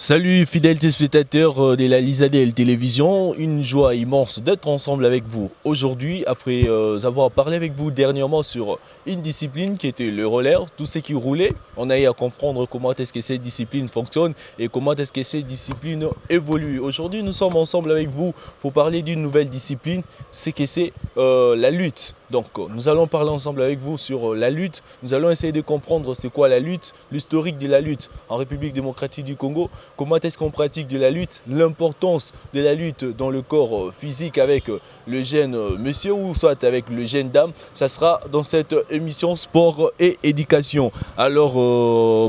Salut fidèles téléspectateurs de la Lisadel Télévision, une joie immense d'être ensemble avec vous aujourd'hui après avoir parlé avec vous dernièrement sur une discipline qui était le roller, tout ce qui roulait. On a eu à comprendre comment est-ce que cette discipline fonctionne et comment est-ce que cette discipline évolue. Aujourd'hui nous sommes ensemble avec vous pour parler d'une nouvelle discipline, c'est que c'est la lutte. Donc nous allons parler ensemble avec vous sur la lutte, nous allons essayer de comprendre c'est quoi la lutte, l'historique de la lutte en République démocratique du Congo. Comment est-ce qu'on pratique de la lutte, l'importance de la lutte dans le corps physique avec le jeune monsieur ou soit avec le jeune dame. Ça sera dans cette émission sport et éducation. Alors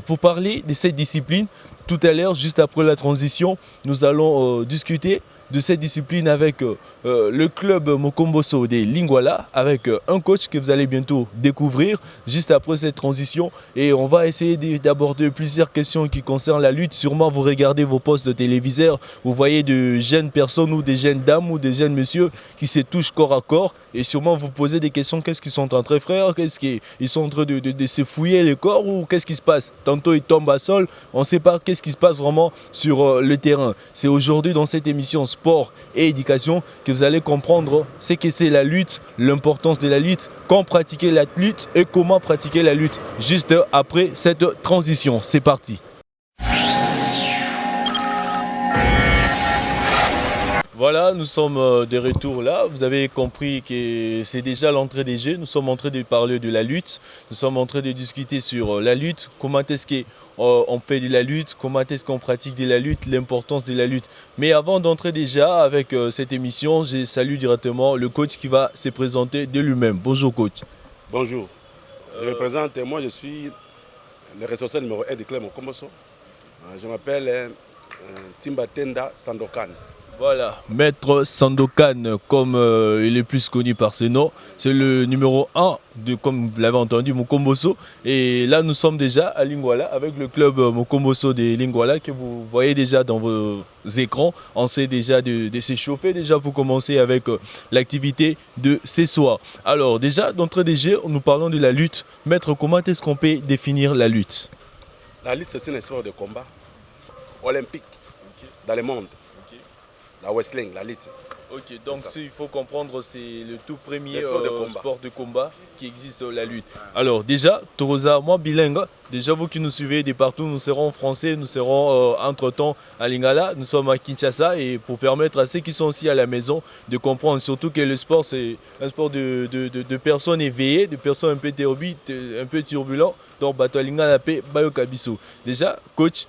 pour parler de cette discipline, tout à l'heure, juste après la transition, nous allons discuter de cette discipline avec le club Mokomboso des Lingwala, avec un coach que vous allez bientôt découvrir juste après cette transition, et on va essayer d'aborder plusieurs questions qui concernent la lutte. Sûrement vous regardez vos postes de téléviseurs, vous voyez de jeunes personnes ou des jeunes dames ou des jeunes messieurs qui se touchent corps à corps, et sûrement vous posez des questions: qu'est-ce qu'ils sont en train de faire, qu'est-ce qu'ils sont en train de se fouiller le corps, ou qu'est-ce qui se passe? Tantôt ils tombent à sol, on ne sait pas qu'est-ce qui se passe vraiment sur le terrain. C'est aujourd'hui dans cette émission sport et éducation que vous allez comprendre ce que c'est la lutte, l'importance de la lutte, quand pratiquer la lutte et comment pratiquer la lutte. Juste après cette transition, c'est parti. Voilà, nous sommes de retour là. Vous avez compris que c'est déjà l'entrée des jeux. Nous sommes en train de parler de la lutte. Nous sommes en train de discuter sur la lutte. Comment est-ce qu'on fait de la lutte? Comment est-ce qu'on pratique de la lutte? L'importance de la lutte. Mais avant d'entrer déjà avec cette émission, je salue directement le coach qui va se présenter de lui-même. Bonjour coach. Bonjour. Je me présente. Moi, je suis le responsable numéro 1 du club Mokomboso. Je m'appelle Timba Tenda Sandokan. Voilà, Maître Sandokan, comme il est plus connu par ce nom, c'est le numéro 1 de, comme vous l'avez entendu, Mokomboso. Et là, nous sommes déjà à Lingwala avec le club Mokomboso de Lingwala que vous voyez déjà dans vos écrans. On sait déjà de s'échauffer déjà pour commencer avec l'activité de ce soir. Alors déjà, d'entrée des jeux, nous parlons de la lutte. Maître, comment est-ce qu'on peut définir la lutte? La lutte, c'est un sport de combat olympique dans le monde. La wrestling, la lutte. Ok, donc il faut comprendre, c'est le tout premier sport de combat qui existe, la lutte. Alors déjà, Torosa, moi bilingue, déjà vous qui nous suivez de partout, nous serons français, nous serons entre-temps à Lingala, nous sommes à Kinshasa, et pour permettre à ceux qui sont aussi à la maison de comprendre, surtout que le sport c'est un sport de personnes éveillées, de personnes un peu turbulentes, donc Bato Lingala Pe Bayo Kabiso. Déjà, coach,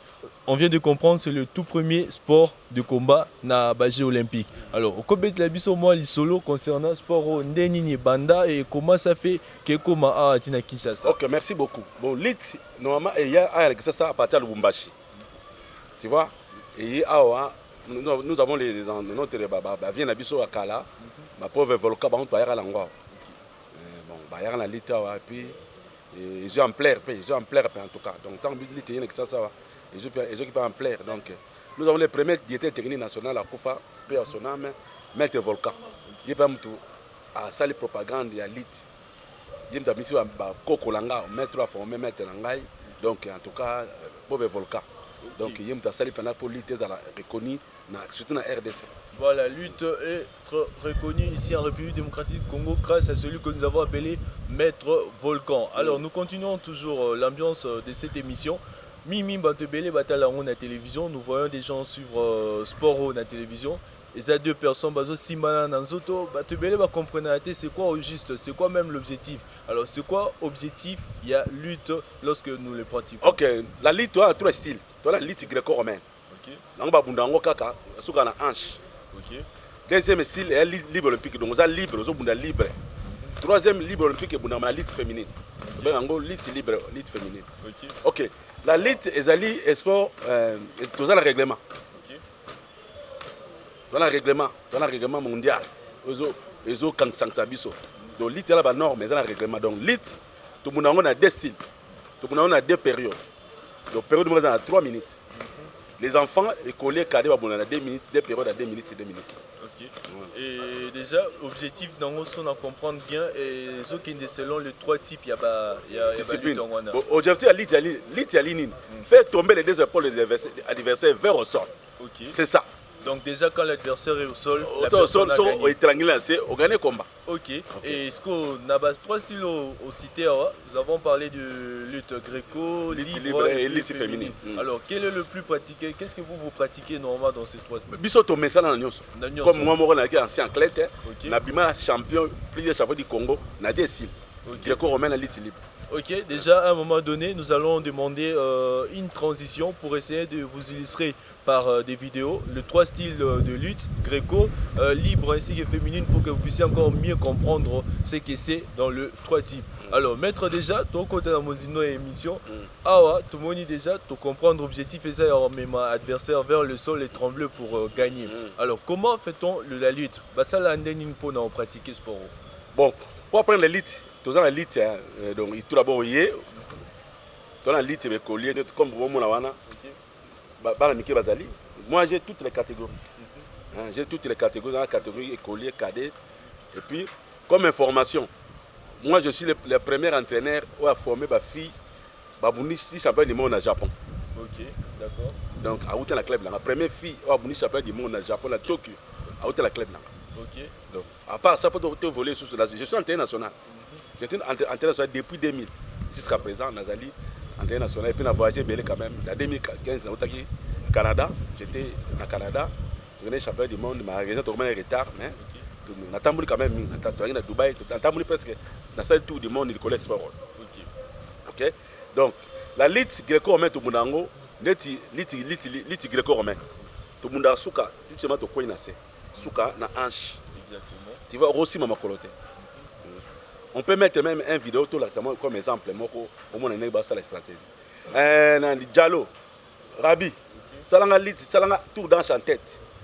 on vient de comprendre, c'est le tout premier sport de combat na Bagé olympique. Alors, au Kobe de la Bisso, moi, les solo concernant le sport au Ndenini Banda, et comment ça fait que comment à Tina Kinshasa. Ok, merci beaucoup. Bon, lutte, normalement, il y a ça à partir de Lubumbashi. Tu vois? Et nous avons notre vient à Bisso à Kala, ma pauvre Volca, on va y aller à l'angwa. Bon, bah, y a la lutte, et puis ils sont en plaire, en tout cas. Donc, tant que lutte, il y a ça va. Les gens qui peuvent en plaire. Donc, nous avons les premiers diététiques techniques nationales à Koufa, puis à Sonam, Maître Volcan. Il y a à salle propagande, il y a l'IT. Il y a mis à Koko Langa, Maître à former, Maître Langai. Donc, en tout cas, pauvre Volcan. Donc, il y a salle pour l'IT reconnue, surtout dans la RDC. Voilà, lutte est reconnue ici en République démocratique du Congo grâce à celui que nous avons appelé Maître Volcan. Alors, nous continuons toujours l'ambiance de cette émission. Mimi Bantebele Batalango na télévision, nous voyons des gens suivre sport na télévision. Et ça, deux personnes, Bazo Simana Nanzoto, Bantebele va comprendre c'est quoi au juste, c'est quoi même l'objectif. Alors c'est quoi l'objectif? Il y a lutte lorsque nous les pratiquons. Ok, la lutte, tu as trois styles. Tu as la lutte gréco-romaine. Ok. Nanga Bundango Kaka, Soukana hanche. Ok. Deuxième style est libre olympique, donc on a libre, on a libre. Troisième libre olympique, on a la lutte féminine. Donc en lutte libre, lutte féminine. Ok. La lutte est un sport, dans le règlement. Dans le règlement mondial. Ils ont sanctionné. Donc, lutte est la norme, mais dans le règlement. Donc, lutte, tout le monde a deux styles. Tout le monde a deux périodes. Donc, période de 3 minutes. Les enfants, écoliers, cadets, on a 2 minutes, des périodes à 2 minutes et 2 minutes. Ok. Et déjà, objectif dans on a comprendre bien, et ce qui est selon les 3 types, il y a discipline. Objectif, l'IT à l'ININ. Faire tomber les 2 épaules des adversaires vers au sol. Ok. C'est ça. Donc déjà quand l'adversaire est au sol, au sol, on étrangle, on gagne le combat. Ok. Et est-ce qu'on a 3 styles au cité, nous avons parlé de lutte gréco, libre et lutte féminine. Alors quel est le plus pratiqué? Qu'est-ce que vous pratiquez normalement dans ces 3 styles? Biso to mesa na nyonso. Comme moi je suis ancien athlète, na bima champion, plusieurs champions du Congo, na des styles. Gréco-romain na lutte libre. Ok, déjà à un moment donné, nous allons demander une transition pour essayer de vous illustrer par des vidéos les 3 styles de lutte, gréco, libre ainsi que féminine, pour que vous puissiez encore mieux comprendre ce que c'est dans le 3 types. Alors, maître déjà, ton côté dans mon émission, tout le monde déjà, tu comprends l'objectif et ça, même adversaire vers le sol et trembler pour gagner. Alors, comment fait-on la lutte? Ça, là, on pratique sport. Bon, pour apprendre la lutte, dans la lutte, donc tout d'abord, dans la lutte, comme vous voyez, moi j'ai toutes les catégories. J'ai toutes les catégories, dans la catégorie écolier, cadet. Et puis, comme information, moi je suis le premier entraîneur qui a formé ma fille, Babounichi champion du monde au Japon. Ok, d'accord. Donc, à la club, la première fille qui a champion du monde au Japon, à Tokyo, à la club. Ok. Donc, à part ça, pour te voler sur je suis entraîneur national. J'étais entraîneur national depuis 2000 jusqu'à présent, Nazali, entraîneur national. Et puis, on a voyagé quand même. En 2015, au Canada, j'étais au Canada. Je suis champion du monde, ma région est en retard. Mais on a tambouli quand même. On a Dubaï, on a tambouli presque. Dans le tour du monde, il connaît le sport. Ok. Donc, la lutte gréco-romaine, tout le monde, lutte gréco-romaine. Tout le monde a souka, tout simplement, tout le monde a souka, na hanche. Tu vois, aussi, ma coloté. On peut mettre même une vidéo tout là, comme exemple, au moins on a ça la stratégie. Diallo, Rabi, Salanga lit, Salanga tour d'anche en tête.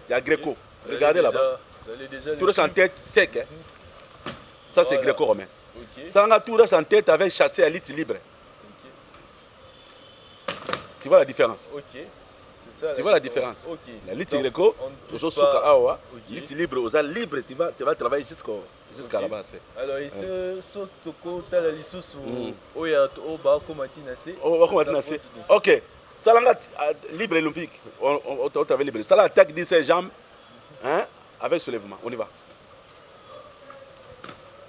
Il y a Gréco. Regardez là-bas. Tour d'anche en tête sec. Ça c'est gréco-romain. Salanga tour d'anche en tête avec chassé à lit libre. Tu vois la différence? Tu vois la différence? La lutte gréco, toujours souka awa, lutte libre, aux libre, tu vas travailler jusqu'à la base. Alors, ici, Sotoko, Talalisus, Oya, Oba, Komatinase. Ok, Salanga libre olympique, on travaille libre. Salanga attaque 17 jambes, avec soulèvement. On y va.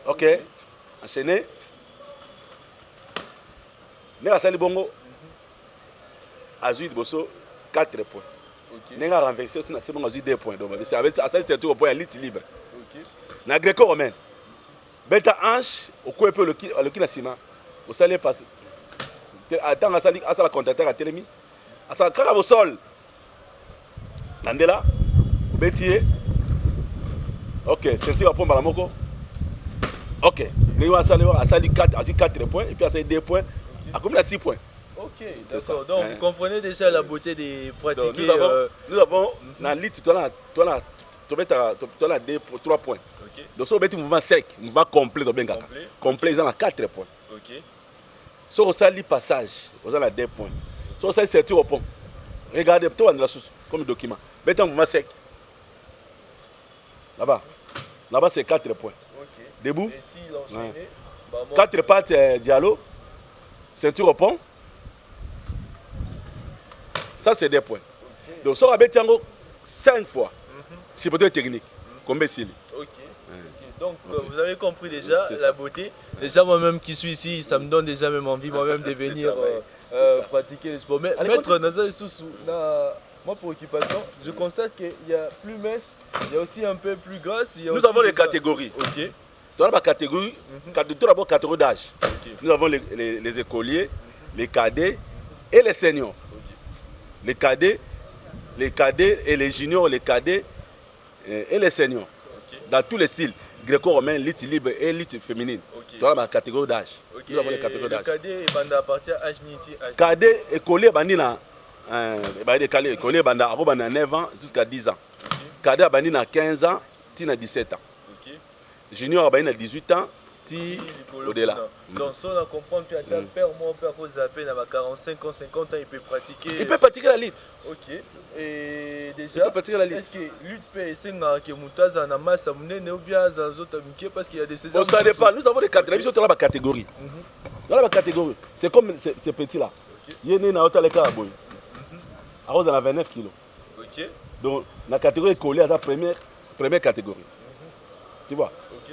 Ok, enchaîné. Nera Sali Bongo, Azul Bosso. 4 points. Nous avons renversé aussi, c'est bon, 2 points. Donc, c'est avec ça, c'est au point lutte libre. Na gréco-romaine. Beta hanche, au coup, peu le kinasima. Au salé passe. Attends, à la contre-attaque à Télémi. À sa carrière au sol. Nandela. Bétier. Ok, ceinture à pompe à la moko. Ok. Nous avons sali 4 points. Et puis, à 2 points. À combien 6 points. Ok, d'accord. Donc, vous comprenez déjà la beauté des pratiquer. Nous avons dans l'IT, tu as 3 points. Donc, si on met un mouvement sec, un mouvement complet, complet, ils ont 4 points. Si on a le passage, on a 2 points. Si on a le au pont, regardez, toi, on a comme document. Mettez un mouvement sec. Là-bas, c'est 4 points. Debout. 4 pattes, Diallo. Ceinture au pont. Ça, c'est 2 points. Donc, si on a 5 fois, c'est peut-être technique. Combien c'est? Donc, vous avez compris déjà la beauté. Déjà, moi-même qui suis ici, ça me donne déjà même envie moi-même de venir pratiquer le sport. Mais maître Nazar Soussou, moi pour occupation, je constate qu'il y a plus mince, il y a aussi un peu plus grasse. Nous avons les catégories. Dans la catégorie, tout d'abord catégorie d'âge. Nous avons les écoliers, les cadets et les seniors. Les cadets et les juniors, les cadets et les seniors. Dans tous les styles, gréco-romain, lutte libre et lutte féminine. Tu as la catégorie d'âge. Nous avons les catégories d'âge. Les cadets et appartient à âge niti. Cadets et écoliers, écoliers, 9 ans jusqu'à 10 ans. Cadets, 15 ans, 17 ans. Junior, 18 ans, ti au-delà. Donc, si on comprend que le père, mon père, vous appelle à 45 ans, 50 ans, il peut pratiquer. Il peut pratiquer la lutte. Ok. Et déjà, il peut pratiquer la lutte. Est-ce que lutte peut c'est que Moutaza na masse ou bien parce qu'il y a des saisons. Ça dépend. Nous avons des catégories. Nous avons des catégories. Dans la catégorie, c'est comme ces petits-là. Il y a une autre à boy. Alors, on a 29 kilos. Ok. Donc, la catégorie est collée à sa première catégorie. Tu vois? Ok.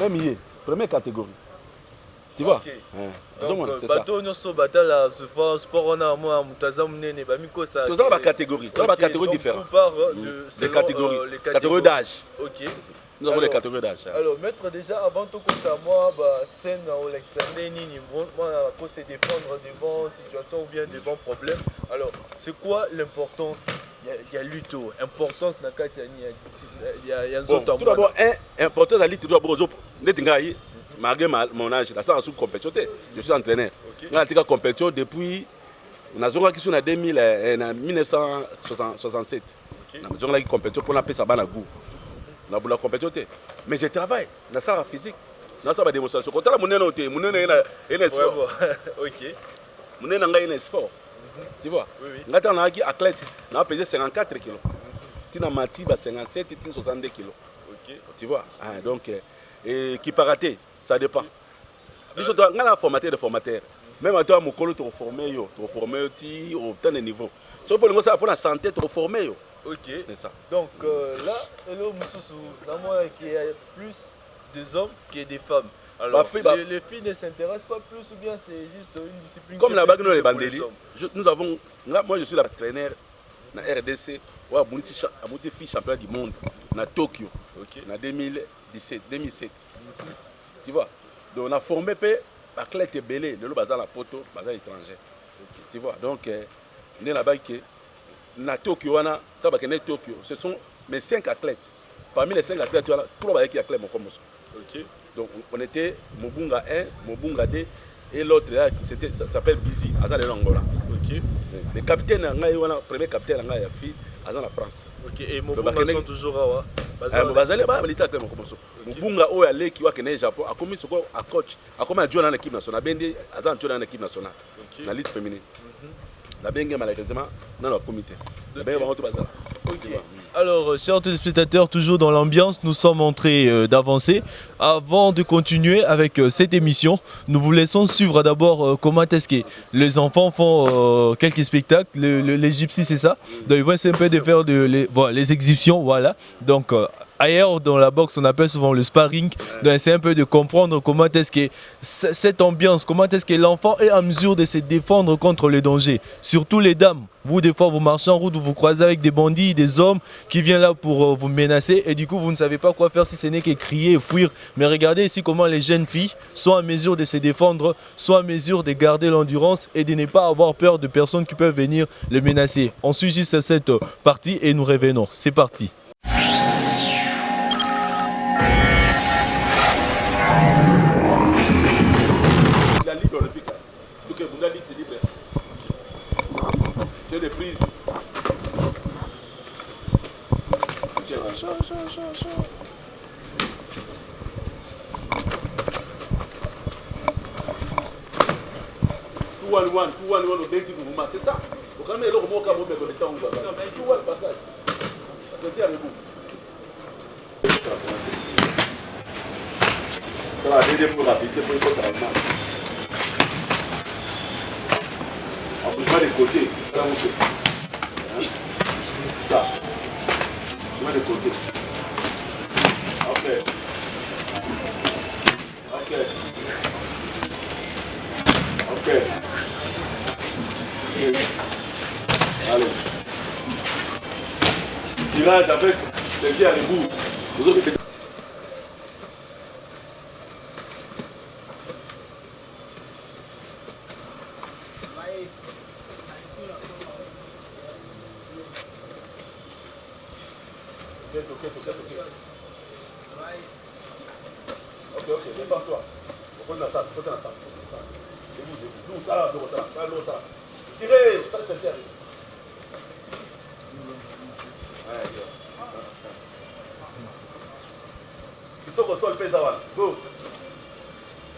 Même hier, première catégorie. Tu vois? Okay. Donc, c'est ça. Sport, on a moi, Moutaza, Mounene, Bamiko, ça. Nous avons la catégorie. Nous avons la catégorie différente. Les catégories. Les catégories d'âge. Ok. Nous avons les catégories d'âge. Alors, maître, déjà, avant tout compte à moi, scène au Alexandre Nini, moi, pour se défendre devant situation ou bien devant problème. Alors, c'est quoi l'importance? Il y a lutte, importance dans le il y a un autre. Tout d'abord, importance à lutte, tout d'abord, malgré mon âge, la salle sous compétition, je suis entraîneur. J'ai été compétition depuis 1967. J'ai été compétition pour la paix, ça va la goût. La compétition. Mais je travaille dans la salle physique, dans la salle de démonstration. Quand on a un sport. Ok. On a un sport. Tu vois? Là, on a un athlète, on a pesé 54 kg. Tu as mati 57 et 62 kg. Tu vois? Donc, qui peut rater, ça dépend. Nous sommes un formateur de formateur. Même à toi, mon collègue, tu es formé au temps de niveau. Si pour la santé, tu es formé. Ok. C'est ça. Donc là, il y a plus des hommes que des femmes. Alors, les filles ne s'intéressent pas plus ou bien c'est juste une discipline. Comme la bague les bandélis, nous avons. Là, moi, je suis la traîneur dans RDC. Ouais, mon fille champion du monde à Tokyo. En 2007. Tu vois? Donc, on a formé l'athlète belé, le bazar la poto, bazar étranger. Tu vois? Donc, on est là-bas qui na Tokyo, Tokyo, ce sont mes 5 athlètes. Parmi les 5 athlètes, tout le monde qui est athlète. Donc on était Mobunga 1, Mobunga 2 et l'autre là, ça s'appelle Bizi, Azan de l'Angola. Le capitaine, le premier capitaine, il a fait Azan la France. Et Mobunga sont toujours à Mobunga est allé qui est au Japon, a commis à coach, a commis à jouer dans l'équipe nationale, a joué dans l'équipe nationale, dans la lutte féminine. La bengue malheureusement dans le comité. Alors, chers téléspectateurs, toujours dans l'ambiance, nous sommes en train d'avancer. Avant de continuer avec cette émission, nous vous laissons suivre d'abord comment est-ce que les enfants font quelques spectacles. Les gypsies, c'est ça. Donc, ils vont essayer un peu de faire les exhibitions. Voilà. Donc, ailleurs dans la boxe, on appelle souvent le sparring. Donc, essayer un peu de comprendre comment est-ce que cette ambiance, comment est-ce que l'enfant est en mesure de se défendre contre les dangers. Surtout les dames. Vous, des fois, vous marchez en route, vous vous croisez avec des bandits, des hommes qui viennent là pour vous menacer. Et du coup, vous ne savez pas quoi faire si ce n'est que crier et fuir. Mais regardez ici comment les jeunes filles sont en mesure de se défendre, sont en mesure de garder l'endurance et de ne pas avoir peur de personnes qui peuvent venir les menacer. On suit juste cette partie et nous revenons. C'est parti. C'est des prises. C'est ça. Au quand même, le remorque à mon père, le temps où tout le passage. Attendez avec vous. Ça va aider pour la vitesse pour le travail. On peut pas les côtés. Ça. Tu vas les côtés. Ok. Ok. Ok. Allez. Tirage avec les pieds à l'ébout. Vous autres, Ok, défends-toi. Prenez la salle, prenez la salle. Nous, ça, l'autre. Tirez, ça, c'est bien. Soko sol pesa wana. Go.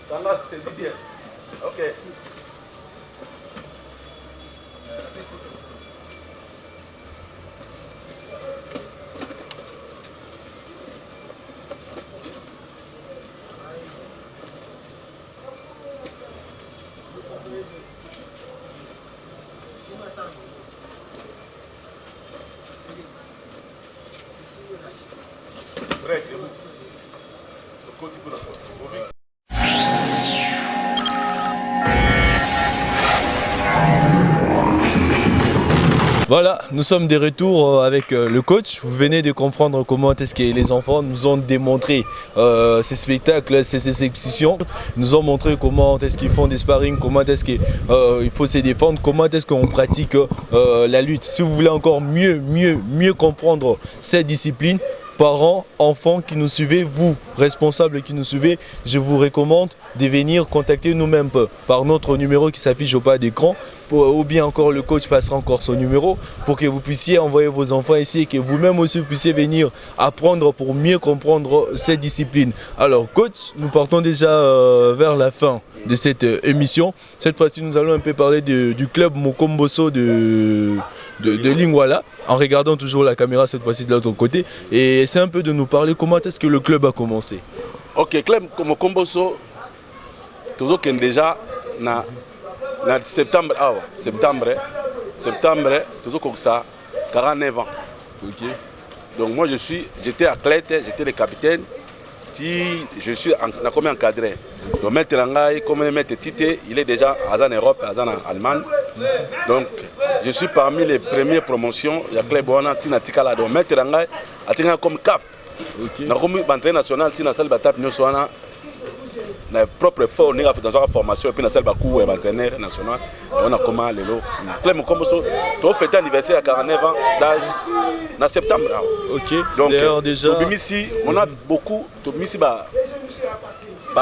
Tanga c'est Didier. OK. Voilà, nous sommes de retour avec le coach. Vous venez de comprendre comment est-ce que les enfants nous ont démontré ces spectacles, ces expositions. Ils nous ont montré comment est-ce qu'ils font des sparring, comment est-ce qu'il faut se défendre, comment est-ce qu'on pratique la lutte. Si vous voulez encore mieux comprendre cette discipline, parents, enfants qui nous suivez, vous, responsables qui nous suivez, je vous recommande de venir contacter nous-mêmes par notre numéro qui s'affiche au bas d'écran, ou bien encore le coach passera encore son numéro pour que vous puissiez envoyer vos enfants ici et que vous-même aussi vous puissiez venir apprendre pour mieux comprendre cette discipline. Alors coach, nous partons déjà vers la fin de cette émission. Cette fois-ci, nous allons un peu parler du club Mokomboso de Lingwala, en regardant toujours la caméra cette fois-ci de l'autre côté. Et c'est un peu de nous parler comment est-ce que le club a commencé. Ok, club Mokomboso, toujours qu'il déjà na septembre, toujours comme ça, 49 ans. Okay. Donc moi j'étais athlète, j'étais le capitaine. Je suis encadré. Donc maître Rangai, comme le maître Tite, il est déjà en Europe, en Allemagne. Donc je suis parmi les premières promotions. Il y a club Tina Tikala. Donc maître Rangai a tenu comme cap. Dans comme entraîneur national, Tina Salbatap Nyoswana. Na propre effort dans la formation et puis na salle bakou entraîneur national on a comment le club Mokomboso to fêter anniversaire à 49 ans d'âge en septembre. OK. Donc déjà ici on a beaucoup ici ba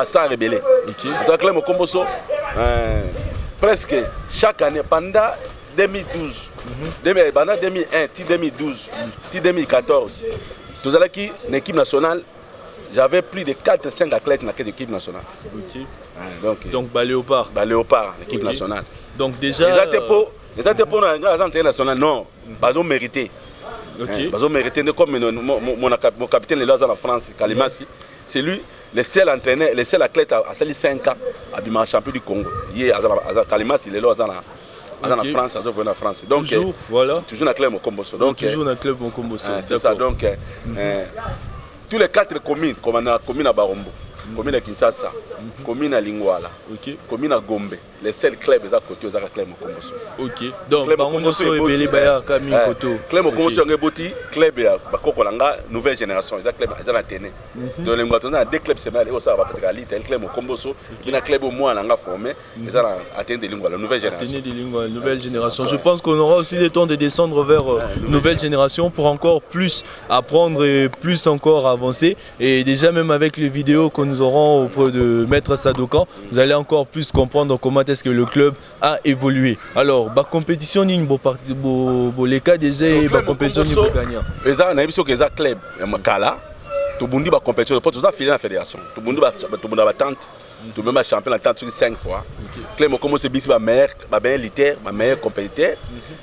star rebelle. OK. Donc club Mokomboso presque chaque année pendant 2012 pendant 2001 2012 2014 tous allons qui une équipe nationale. J'avais plus de 4-5 athlètes dans l'équipe nationale. Okay. Donc, Léopard. Léopard, l'équipe nationale. Donc déjà... Les athlètes pour internationale, non. Ils ont mérité. Okay. Ils ont mérité. Comme mon capitaine est là en France, Kalimasi, c'est lui, le seul entraîneur, le seul athlète à 5 ans, à Bima champion du Congo. Kalimasi, il est là en France, ils ont venu en France. Donc, toujours, voilà. Toujours dans le club Mokomboso. Donc, toujours dans le club Mokomboso. C'est ça, donc... tous les 4 communes, comme on a commune à Barombo, commune à Kinshasa, commune à Lingwala, commune à Gombe, les seuls clubs à côté aux clubs Mokomboso. OK. Donc Mokomboso et Beli Baya Kami Koto. Club Mokomboso est boti, club à Bakokolanga, nouvelle génération, les clubs à Téné. Donc les Ngwatona deux clubs semaines au ça va parce que l'Italie club Mokomboso qui a club au moins langa formé, ils ont atteint des Lingwala, nouvelle génération. Nouvelle génération. Je pense qu'on aura aussi le temps de descendre vers nouvelle génération pour encore plus apprendre et plus encore avancer. Et déjà même avec les vidéos que nous aurons auprès de Maître Sadokan, vous allez encore plus comprendre comment est-ce que le club a évolué. Alors, la compétition, les cas déjà, la compétition est gagnant. On a vu que les clubs, tout le monde a compétition, tout ça filé dans la fédération. Tout le monde a tente, tout le monde a champion la tente 5 fois. Club Mokomboso c'est ma meilleure litière, ma meilleure compétiteur.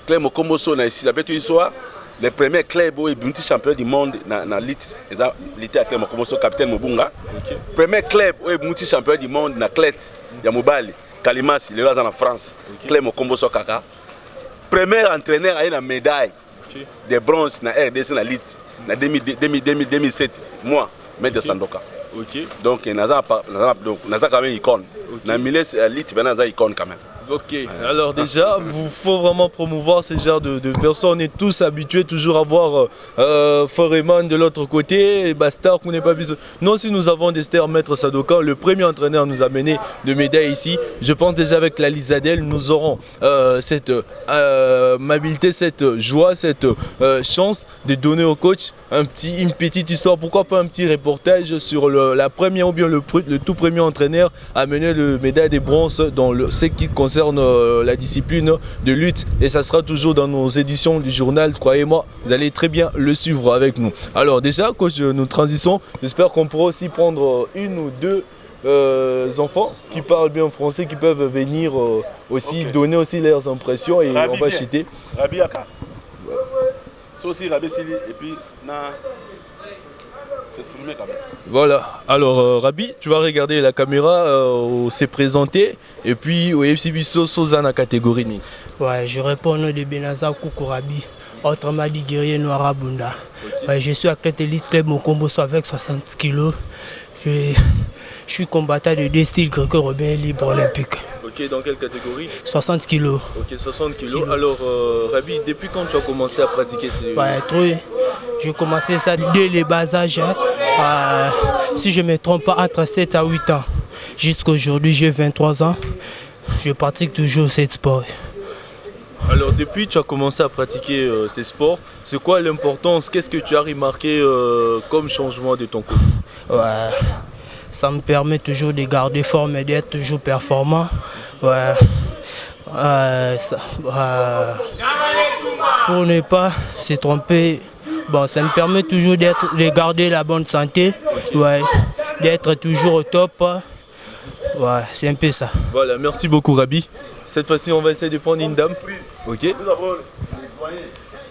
Club Mokomboso a ici la bête histoire. Le premier club où il est champion du monde dans la lutte, c'est le club Mokomboso capitaine Mobunga. Premier club où il est champion du monde dans la clé, il y a Mobali, Kalimasi, il est là en France. Club Mokomboso Kaka. Premier entraîneur a eu la médaille de bronze dans la RDC dans la lutte. En 2007, moi, Maître Sandoka. Donc, nous avons quand même une icône. Dans le milieu de la lutte, nous avons une icône quand même. Ok, alors déjà, il faut vraiment promouvoir ce genre de personnes. On est tous habitués toujours à voir Foreman de l'autre côté, et Bastard qu'on n'est pas vu. Nous aussi, nous avons des stars, Maître Sadokan. Le premier entraîneur nous a mené de médailles ici. Je pense déjà avec la Lisadelle, nous aurons cette amabilité, cette joie, cette chance de donner au coach une petite histoire. Pourquoi pas un petit reportage sur la première ou bien le tout premier entraîneur à mener le médaille de bronze dans ce qui concerne concerne la discipline de lutte. Et ça sera toujours dans nos éditions du journal, croyez-moi, vous allez très bien le suivre avec nous. Alors déjà, coach, nous transitons, j'espère qu'on pourra aussi prendre une ou deux enfants qui parlent bien français, qui peuvent venir aussi donner aussi leurs impressions et Rabi on va vient. chuter. Rabi Aka. C'est aussi Rabi Sili et puis c'est filmé quand même. Voilà, alors Rabi, tu vas regarder la caméra, c'est présenté et puis au FCBiso Sozana catégorie ni. Ouais, je réponds au nom de Benaza Koukourabi, autrement dit guerrier noir à Bunda. Ouais, je suis athlète élite club Mokomboso avec 60 kg. Je suis combattant de deux styles gréco-romain libre olympique. Ok, dans quelle catégorie? 60 kg. Ok, 60 kilos. Alors Rabi, depuis quand tu as commencé à pratiquer ces... Ouais, trop. J'ai commencé ça dès les bas âges. Si je ne me trompe pas, entre 7 à 8 ans. Jusqu'à aujourd'hui, j'ai 23 ans. Je pratique toujours ce sport. Alors depuis tu as commencé à pratiquer ces sports, c'est quoi l'importance? Qu'est-ce que tu as remarqué comme changement de ton corps? Ouais, ça me permet toujours de garder forme et d'être toujours performant. Ouais. Pour ne pas se tromper, bon, ça me permet toujours de garder la bonne santé, ouais, d'être toujours au top. Ouais, c'est un peu ça. Voilà, merci beaucoup Rabi. Cette fois-ci on va essayer de prendre une dame. Ok. Nous avons les doyens.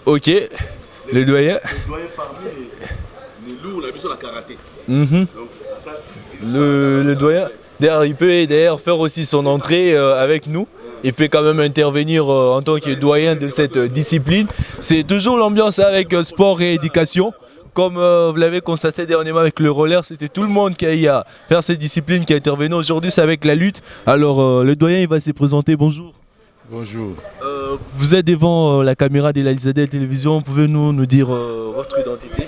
Ok, le doyen. Les doyens parmi les lourds, on a vu sur la karaté. Mhm. Donc, ça, Le doyen, d'ailleurs, il peut d'ailleurs faire aussi son entrée avec nous. Il peut quand même intervenir en tant que doyen de cette discipline. C'est toujours l'ambiance avec sport et éducation. Comme vous l'avez constaté dernièrement avec le roller, c'était tout le monde qui a eu à faire cette discipline qui a intervenu. Aujourd'hui, c'est avec la lutte. Alors, le doyen, il va se présenter. Bonjour. Bonjour. Vous êtes devant la caméra de la Lizadel Télévision. Pouvez-vous nous dire votre identité?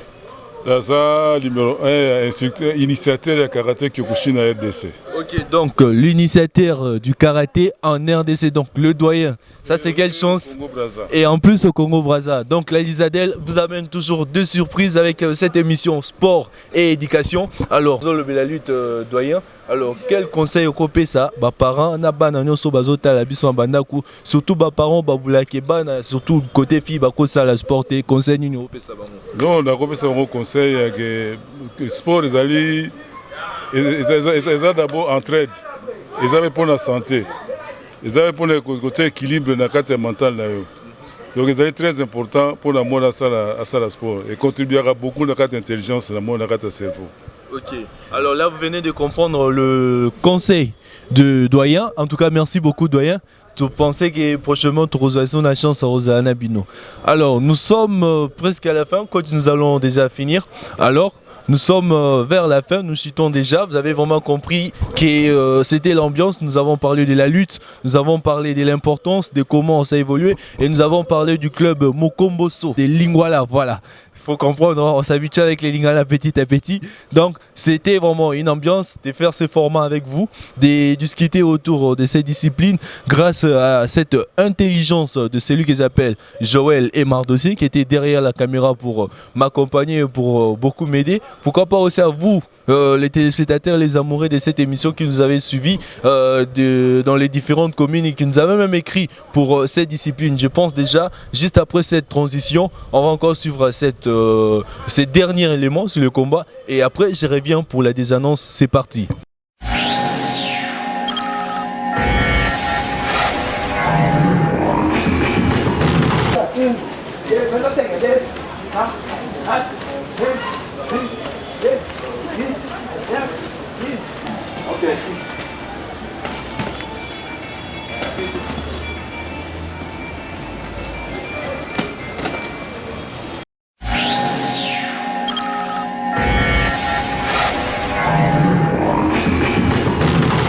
Laza, numéro 1, instructeur, initiateur de karaté Kyokushin à RDC. Ok, donc l'initiateur du karaté en RDC, donc le doyen. Ça, c'est quelle chance. Congo Brazza. Et en plus au Congo-Brazza. Donc la Lizadel vous amène toujours deux surprises avec cette émission sport et éducation. Alors, dans le la lutte doyen. Alors, quel conseil au copé ça? Bah parents na bana nyoso bazota la biso bandaku, surtout ba parents ba bulake bana, surtout côté fille ba ko ça la sport et conseil ni au ça bango. Non, on a compris ça un conseil que sport ils allaient d'abord entraide. Ils avaient pour la santé. Ils avaient pour le côté équilibre dans la carte mentale là. Donc ils allaient très important pour la mode à ça la sport et contribuera beaucoup dans la carte intelligence la mode dans la carte cerveau. Ok, alors là vous venez de comprendre le conseil de doyen. En tout cas, merci beaucoup doyen. Tu pensais que prochainement tu auras la chance à Rosanna Bino. Alors nous sommes presque à la fin, quand nous allons déjà finir. Alors nous sommes vers la fin, nous chutons déjà. Vous avez vraiment compris que c'était l'ambiance. Nous avons parlé de la lutte, nous avons parlé de l'importance, de comment ça a évolué. Et nous avons parlé du club Mokomboso, des Lingwala, voilà. Il faut comprendre, on s'habitue avec les Lingala petit à petit. Donc c'était vraiment une ambiance de faire ce format avec vous, de discuter autour de ces disciplines grâce à cette intelligence de celui que j'appelle Joël et Mardossi qui était derrière la caméra pour m'accompagner, pour beaucoup m'aider. Pourquoi pas aussi à vous, les téléspectateurs, les amoureux de cette émission qui nous avaient suivis dans les différentes communes et qui nous avaient même écrit pour cette discipline. Je pense déjà, juste après cette transition, on va encore suivre ces derniers éléments sur le combat et après je reviens pour la désannonce. C'est parti.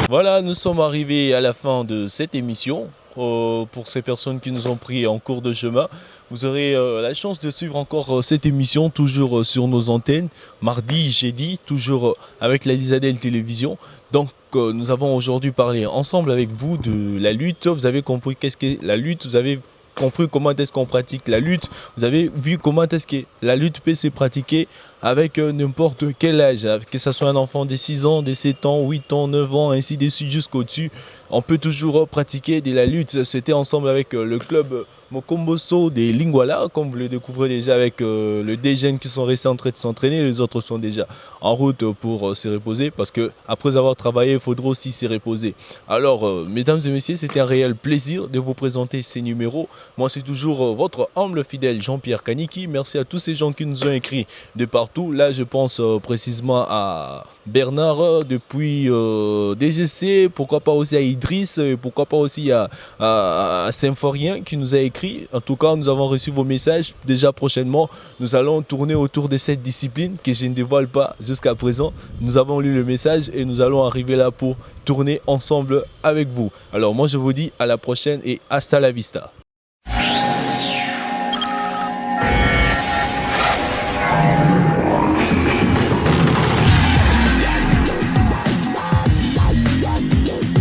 Voilà, nous sommes arrivés à la fin de cette émission. Pour ces personnes qui nous ont pris en cours de chemin, vous aurez la chance de suivre encore cette émission, toujours sur nos antennes, mardi, jeudi, toujours avec la Lizadel Télévision. Donc nous avons aujourd'hui parlé ensemble avec vous de la lutte. Vous avez compris qu'est-ce qu'est la lutte, vous avez compris comment est-ce qu'on pratique la lutte, vous avez vu comment est-ce que la lutte peut se pratiquer avec n'importe quel âge, que ce soit un enfant de 6 ans, de 7 ans, 8 ans, 9 ans, ainsi de suite jusqu'au-dessus. on peut toujours pratiquer de la lutte. C'était ensemble avec le club Mokomboso des Lingwala, comme vous le découvrez déjà avec les deux jeunes qui sont restés en train de s'entraîner. Les autres sont déjà en route pour se reposer parce qu'après avoir travaillé, il faudra aussi se reposer. Alors, mesdames et messieurs, c'était un réel plaisir de vous présenter ces numéros. Moi, c'est toujours votre humble fidèle Jean-Pierre Kaniki. Merci à tous ces gens qui nous ont écrit de partout. Là, je pense précisément à Bernard depuis DGC, pourquoi pas aussi à Idriss, pourquoi pas aussi à Symphorien qui nous a écrit. En tout cas, nous avons reçu vos messages. Déjà prochainement, nous allons tourner autour de cette discipline que je ne dévoile pas jusqu'à présent. Nous avons lu le message et nous allons arriver là pour tourner ensemble avec vous. Alors moi, je vous dis à la prochaine et hasta la vista.